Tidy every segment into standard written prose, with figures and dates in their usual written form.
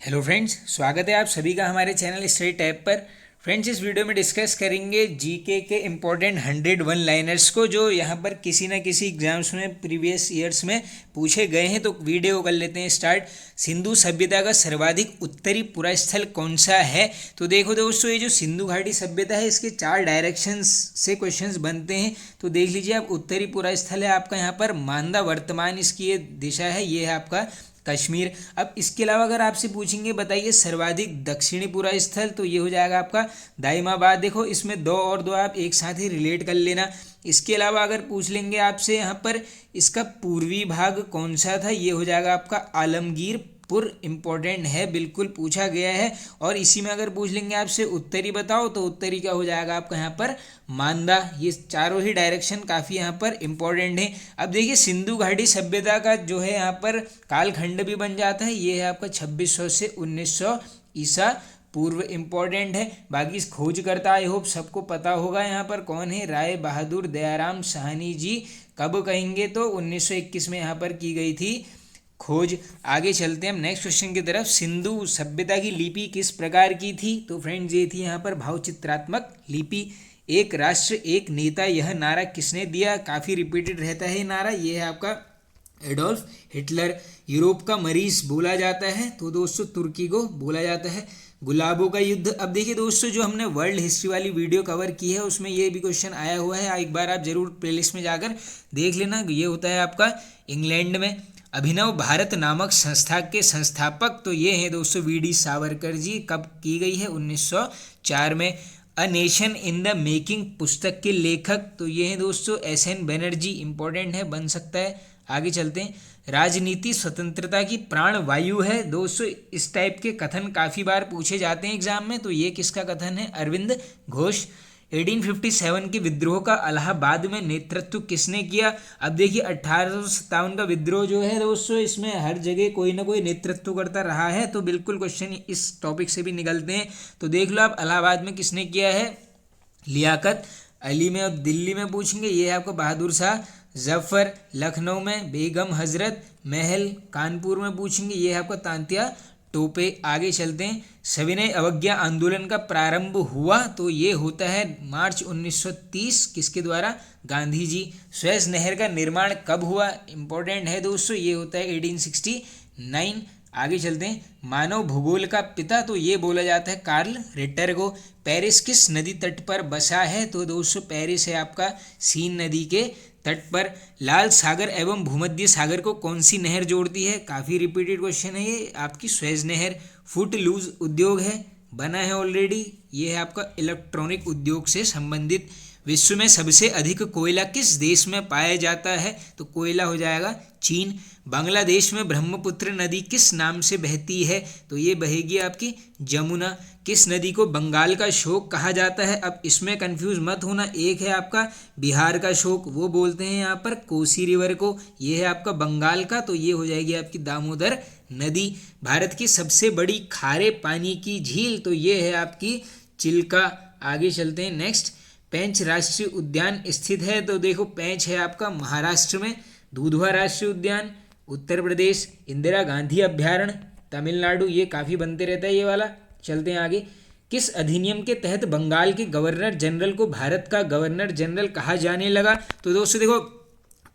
Hello friends, स्वागत है आप सभी का हमारे चैनल स्टडी टैब पर। फ्रेंड्स, इस वीडियो में डिस्कस करेंगे जीके के इम्पोर्टेंट 101 लाइनर्स को जो यहाँ पर किसी ना किसी एग्जाम्स में प्रीवियस ईयर्स में पूछे गए हैं। तो वीडियो कर लेते हैं स्टार्ट। सिंधु सभ्यता का सर्वाधिक उत्तरी पुरास्थल कौन सा है? तो देखो दोस्तों, ये जो सिंधु घाटी सभ्यता है इसके 4 डायरेक्शंस से क्वेश्चंस बनते हैं। तो देख लीजिए आप, उत्तरी पुरास्थल है आपका यहाँ पर मांदा, वर्तमान इसकी ये दिशा है, ये है आपका कश्मीर। अब इसके अलावा अगर आपसे पूछेंगे बताइए सर्वाधिक दक्षिणी पूरा स्थल, तो ये हो जाएगा आपका दाइमाबाद। देखो इसमें दो और दो आप एक साथ ही रिलेट कर लेना। इसके अलावा अगर पूछ लेंगे आपसे यहाँ पर इसका पूर्वी भाग कौन सा था, ये हो जाएगा आपका आलमगीर पुर। इम्पोर्टेंट है, बिल्कुल पूछा गया है। और इसी में अगर पूछ लेंगे आपसे उत्तरी बताओ, तो उत्तरी का हो जाएगा आपका यहाँ पर मांदा। ये चारों ही डायरेक्शन काफ़ी यहाँ पर इम्पोर्टेंट है। अब देखिए सिंधु घाटी सभ्यता का जो है यहाँ पर कालखंड भी बन जाता है, ये है आपका 2600 से 1900 ईसा पूर्व। इम्पोर्टेंट है। बाकी इस खोजकर्ता आई होप सबको पता होगा यहाँ पर कौन है, राय बहादुर दयाराम साहनी जी। कब कहेंगे तो 1921 में यहाँ पर की गई थी खोज। आगे चलते हैं हम नेक्स्ट क्वेश्चन की तरफ। सिंधु सभ्यता की लिपि किस प्रकार की थी? तो फ्रेंड्स ये थी यहाँ पर भावचित्रात्मक लिपि। एक राष्ट्र एक नेता, यह नारा किसने दिया? काफ़ी रिपीटेड रहता है ये नारा, ये है आपका एडोल्फ हिटलर। यूरोप का मरीज बोला जाता है तो दोस्तों तुर्की को बोला जाता है। गुलाबों का युद्ध। अब देखिए दोस्तों, जो हमने वर्ल्ड हिस्ट्री वाली वीडियो कवर की है उसमें ये भी क्वेश्चन आया हुआ है, एक बार आप जरूर प्लेलिस्ट में जाकर देख लेना। ये होता है आपका इंग्लैंड में। अभिनव भारत नामक संस्था के संस्थापक तो ये हैं दोस्तों वीडी सावरकर जी। कब की गई है? 1904 में। A nation in the making पुस्तक के लेखक तो ये हैं दोस्तों एस.एन. बनर्जी। इंपॉर्टेंट है, बन सकता है। आगे चलते हैं। राजनीति स्वतंत्रता की प्राण वायु है। दोस्तों इस टाइप के कथन काफ़ी बार पूछे जाते हैं एग्जाम में, तो ये किसका कथन है? अरविंद घोष। 1857 के विद्रोह का इलाहाबाद में नेतृत्व किसने किया? अब देखिए 1857 का विद्रोह जो है दोस्तों, इसमें हर जगह कोई ना कोई नेतृत्व करता रहा है, तो बिल्कुल क्वेश्चन इस टॉपिक से भी निकलते हैं। तो देख लो आप, इलाहाबाद में किसने किया है? लियाकत अली में। अब दिल्ली में पूछेंगे, ये है आपको बहादुर शाह जफर। लखनऊ में बेगम हजरत महल। कानपुर में पूछेंगे, ये है आपका तांत्या टोपे। आगे चलते हैं। सविनय अवज्ञा आंदोलन का प्रारंभ हुआ तो ये होता है मार्च 1930। किसके द्वारा? गांधी जी। सुएज नहर का निर्माण कब हुआ? इंपॉर्टेंट है दोस्तों, ये होता है 1869। आगे चलते हैं। मानव भूगोल का पिता तो ये बोला जाता है कार्ल रिटर को। पेरिस किस नदी तट पर बसा है? तो दोस्तों पेरिस है आपका सीन नदी के तट पर। लाल सागर एवं भूमध्य सागर को कौन सी नहर जोड़ती है? काफ़ी रिपीटेड क्वेश्चन है ये, आपकी स्वेज नहर। फुट लूज उद्योग है, बना है ऑलरेडी, ये है आपका इलेक्ट्रॉनिक उद्योग से संबंधित। विश्व में सबसे अधिक कोयला किस देश में पाया जाता है? तो कोयला हो जाएगा चीन। बांग्लादेश में ब्रह्मपुत्र नदी किस नाम से बहती है? तो ये बहेगी आपकी जमुना। किस नदी को बंगाल का शोक कहा जाता है? अब इसमें कंफ्यूज मत होना, एक है आपका बिहार का शोक, वो बोलते हैं यहाँ पर कोसी रिवर को। ये है आपका बंगाल का, तो ये हो जाएगी आपकी दामोदर नदी। भारत की सबसे बड़ी खारे पानी की झील तो ये है आपकी चिल्का। आगे चलते हैं नेक्स्ट। पेंच राष्ट्रीय उद्यान स्थित है तो देखो पेंच है आपका महाराष्ट्र में। दूधवा राष्ट्रीय उद्यान उत्तर प्रदेश। इंदिरा गांधी अभ्यारण्य तमिलनाडु। ये काफ़ी बनते रहता है ये वाला। चलते हैं आगे। किस अधिनियम के तहत बंगाल के गवर्नर जनरल को भारत का गवर्नर जनरल कहा जाने लगा? तो दोस्तों देखो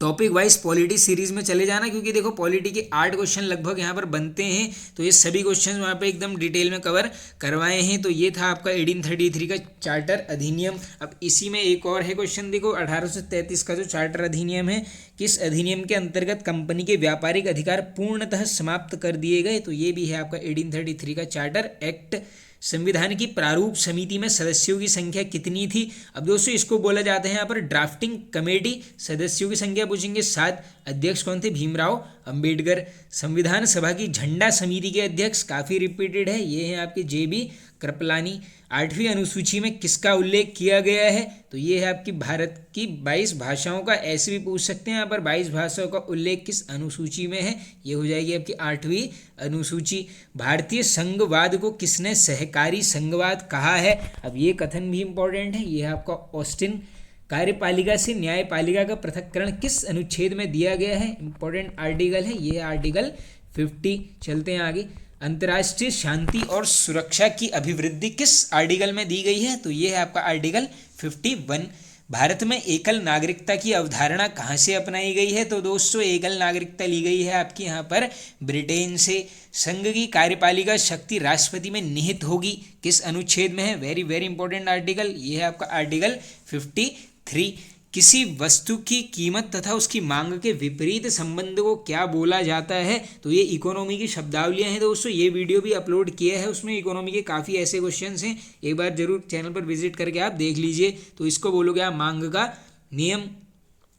टॉपिक वाइज पॉलिटी सीरीज में चले जाना, क्योंकि देखो पॉलिटी के 8 क्वेश्चन लगभग यहाँ पर बनते हैं, तो ये सभी क्वेश्चन वहाँ पे एकदम डिटेल में कवर करवाए हैं। तो ये था आपका 1833 का चार्टर अधिनियम। अब इसी में एक और है क्वेश्चन, देखो 1833 का जो चार्टर अधिनियम है, किस अधिनियम के अंतर्गत कंपनी के व्यापारिक अधिकार पूर्णतः समाप्त कर दिए गए? तो ये भी है आपका 1833 का चार्टर एक्ट। संविधान की प्रारूप समिति में सदस्यों की संख्या कितनी थी? अब दोस्तों इसको बोला जाता है यहाँ पर ड्राफ्टिंग कमेटी। सदस्यों की संख्या पूछेंगे 7। अध्यक्ष कौन थे? भीमराव अंबेडकर। संविधान सभा की झंडा समिति के अध्यक्ष काफ़ी रिपीटेड है, ये हैं आपके जे.बी. कृपलानी। 8वीं अनुसूची में किसका उल्लेख किया गया है? तो ये है आपकी भारत की 22 भाषाओं का। ऐसे भी पूछ सकते हैं यहाँ पर 22 भाषाओं का उल्लेख किस अनुसूची में है? ये हो जाएगी आपकी 8वीं अनुसूची। भारतीय संघवाद को किसने सहकारी संघवाद कहा है? अब ये कथन भी इंपॉर्टेंट है, ये है आपका ऑस्टिन। कार्यपालिका से न्यायपालिका का पृथक्करण किस अनुच्छेद में दिया गया है? इंपॉर्टेंट आर्टिकल है, ये आर्टिकल 50। चलते हैं आगे। अंतर्राष्ट्रीय शांति और सुरक्षा की अभिवृद्धि किस आर्टिकल में दी गई है? तो ये है आपका आर्टिकल 51। भारत में एकल नागरिकता की अवधारणा कहाँ से अपनाई गई है? तो दोस्तों एकल नागरिकता ली गई है आपकी यहाँ पर ब्रिटेन से। संघ की कार्यपालिका शक्ति राष्ट्रपति में निहित होगी, किस अनुच्छेद में है? वेरी वेरी इंपॉर्टेंट आर्टिकल, ये है आपका आर्टिकल 53। किसी वस्तु की कीमत तथा उसकी मांग के विपरीत संबंध को क्या बोला जाता है? तो ये इकोनॉमी की शब्दावलियां हैं दोस्तों। ये वीडियो भी अपलोड किया है, उसमें इकोनॉमी के काफ़ी ऐसे क्वेश्चंस हैं, एक बार जरूर चैनल पर विजिट करके आप देख लीजिए। तो इसको बोलोगे आप मांग का नियम।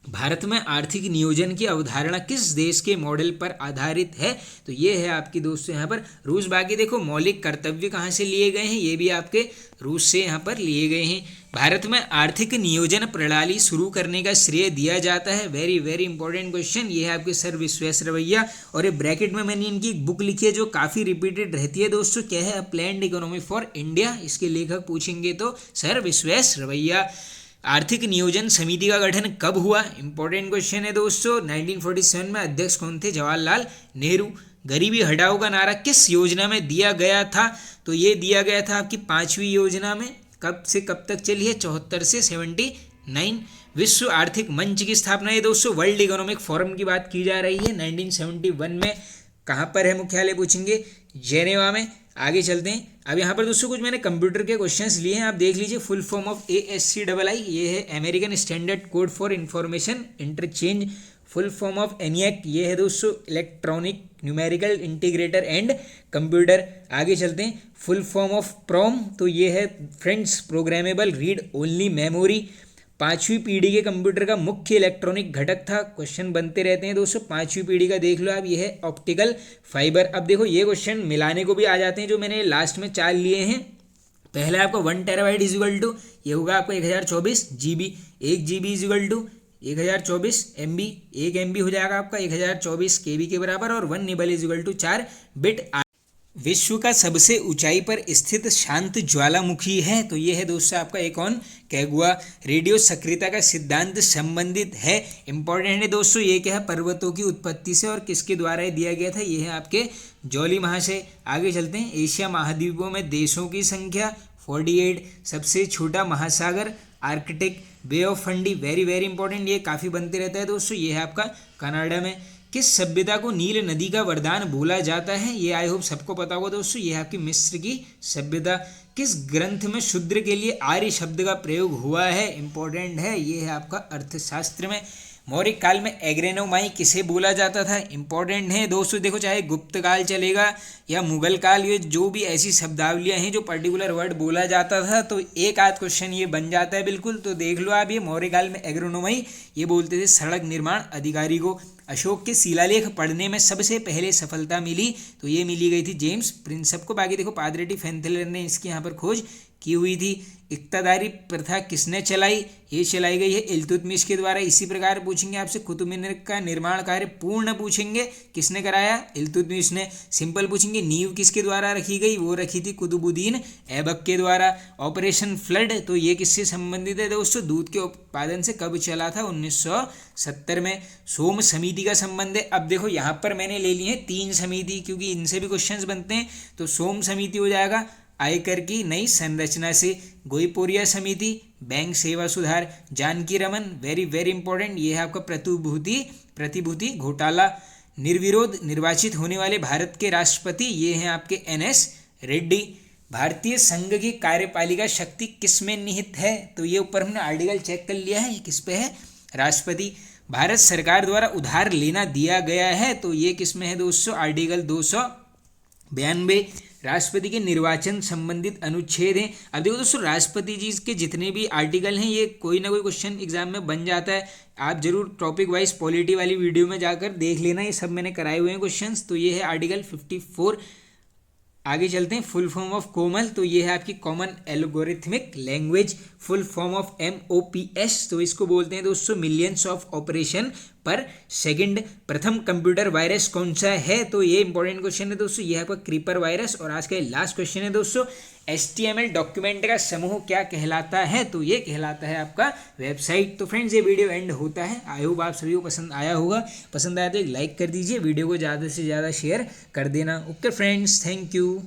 भारत में आर्थिक नियोजन की अवधारणा किस देश के मॉडल पर आधारित है? तो ये है आपकी दोस्तों यहाँ पर रूस। बाकी देखो मौलिक कर्तव्य कहाँ से लिए गए हैं? ये भी आपके रूस से यहाँ पर लिए गए हैं। भारत में आर्थिक नियोजन प्रणाली शुरू करने का श्रेय दिया जाता है। वेरी वेरी इंपॉर्टेंट क्वेश्चन, ये है आपके सर विश्वेश्वरैया। और ये ब्रैकेट में मैंने इनकी एक बुक लिखी है जो काफ़ी रिपीटेड रहती है दोस्तों, क्या है? अ प्लान्ड इकोनॉमी फॉर इंडिया। इसके लेखक पूछेंगे तो सर विश्वेश्वरैया। आर्थिक नियोजन समिति का गठन कब हुआ? इंपॉर्टेंट क्वेश्चन है दोस्तों। 1947 में। अध्यक्ष कौन थे? जवाहरलाल नेहरू। गरीबी हटाओ का नारा किस योजना में दिया गया था? तो ये दिया गया था आपकी 5वीं योजना में। कब से कब तक चली है? 74 से 79। विश्व आर्थिक मंच की स्थापना है दोस्तों, वर्ल्ड इकोनॉमिक फोरम की बात की जा रही है 1971 में। कहाँ पर है मुख्यालय? पूछेंगे जेनेवा में। आगे चलते हैं। अब यहाँ पर दोस्तों कुछ मैंने कंप्यूटर के क्वेश्चंस लिए हैं, आप देख लीजिए। फुल फॉर्म ऑफ ASCII, ये है American standard code for information interchange. Full form of ENIAC, ये है दोस्तों electronic numerical integrator and computer. आगे चलते हैं। फुल फॉर्म ऑफ PROM, तो ये है friends programmable read only memory. 5वीं पीढ़ी के कंप्यूटर का मुख्य इलेक्ट्रॉनिक घटक था। क्वेश्चन बनते रहते हैं दोस्तों। 5वीं पीढ़ी का देख लो आप, ये है ऑप्टिकल फाइबर। अब देखो ये क्वेश्चन मिलाने को भी आ जाते हैं, जो मैंने लास्ट में 4 लिए हैं। पहला आपका 1 टेराबाइट इज इक्वल टू, ये होगा आपका 1024 GB। 1 GB is equal to 1024 MB। 1 MB हो जाएगा आपका 1024 KB के बराबर। और 1 nibble is equal to 4 bit. विश्व का सबसे ऊंचाई पर स्थित शांत ज्वालामुखी है? तो ये है दोस्तों आपका एकोनकागुआ। रेडियो सक्रियता का सिद्धांत संबंधित है। इंपॉर्टेंट है दोस्तों। ये क्या है? पर्वतों की उत्पत्ति से और किसके द्वारा दिया गया था? ये है आपके जॉली महाशय। आगे चलते हैं। एशिया महाद्वीपों में देशों की संख्या 48। सबसे छोटा महासागर Arctic. Bay of Fundy, very very important, ये काफ़ी बनते रहता है दोस्तों। ये है आपका कनाडा में। किस सभ्यता को नील नदी का वरदान बोला जाता है? ये आई होप सबको पता होगा दोस्तों, ये है आपकी मिस्र की सभ्यता। किस ग्रंथ में शूद्र के लिए आर्य शब्द का प्रयोग हुआ है? इंपॉर्टेंट है, ये है आपका अर्थशास्त्र में। मौर्य काल में एग्रेनोमाई किसे बोला जाता था? इंपॉर्टेंट है दोस्तों। देखो चाहे गुप्त काल चलेगा या मुगल काल, ये जो भी ऐसी शब्दावलियां हैं जो पर्टिकुलर वर्ड बोला जाता था, तो एक आध क्वेश्चन ये बन जाता है बिल्कुल। तो देख लो आप, ये मौर्य काल में एग्रेनोमाई ये बोलते थे सड़क निर्माण अधिकारी को। अशोक के शिलालेख पढ़ने में सबसे पहले सफलता मिली, तो ये मिली गई थी जेम्स प्रिंसप को। बाकी देखो पादरेटी फेंथेलर ने इसकी यहाँ पर खोज की हुई थी। इक्तादारी प्रथा किसने चलाई? ये चलाई गई है इल्तुतमिश के द्वारा। इसी प्रकार पूछेंगे आपसे कुतुब मीनार का निर्माण कार्य पूर्ण पूछेंगे किसने कराया? इल्तुतमिश ने। सिंपल पूछेंगे नींव किसके द्वारा रखी गई? वो रखी थी कुतुबुद्दीन ऐबक के द्वारा। ऑपरेशन फ्लड, तो ये किससे संबंधित है दोस्तों? दूध के उत्पादन से। कब चला था? 1970 में। सोम समिति का संबंध है। अब देखो यहाँ पर मैंने ले ली है 3 समिति, क्योंकि इनसे भी क्वेश्चंस बनते हैं। तो सोम समिति हो जाएगा आयकर की नई संरचना से। गोईपोरिया समिति बैंक सेवा सुधार। Janaki Raman, very very important, ये है आपका प्रतिभूति घोटाला। निर्विरोध निर्वाचित होने वाले भारत के राष्ट्रपति, ये हैं आपके NS रेड्डी। भारतीय संघ की कार्यपालिका शक्ति किस में निहित है? तो ये ऊपर हमने आर्टिकल चेक कर लिया है, ये किस पे है? राष्ट्रपति। भारत सरकार द्वारा उधार लेना दिया गया है, तो ये किस में है दोस्तों? आर्टिकल 292। राष्ट्रपति के निर्वाचन संबंधित अनुच्छेद हैं। अब देखो दोस्तों, राष्ट्रपति जी के जितने भी आर्टिकल हैं, ये कोई ना कोई क्वेश्चन एग्जाम में बन जाता है। आप जरूर टॉपिक वाइज पॉलिटी वाली वीडियो में जाकर देख लेना, ये सब मैंने कराए हुए हैं क्वेश्चंस। तो ये है आर्टिकल 54। आगे चलते हैं। फुल फॉर्म ऑफ कोमल, तो ये है आपकी common algorithmic language. Full form of MOPS, तो इसको बोलते हैं दोस्तों मिलियंस ऑफ ऑपरेशन पर सेकंड। प्रथम कंप्यूटर वायरस कौन सा है, तो ये इंपॉर्टेंट क्वेश्चन है दोस्तों, ये आपका क्रीपर वायरस। और आज का लास्ट क्वेश्चन है दोस्तों, HTML डॉक्यूमेंट का समूह क्या कहलाता है, तो ये कहलाता है आपका वेबसाइट। तो फ्रेंड्स ये वीडियो एंड होता है, आई होप आप सभी को पसंद आया होगा। पसंद आया तो एक लाइक कर दीजिए, वीडियो को ज़्यादा से ज़्यादा शेयर कर देना। Okay friends, thank you.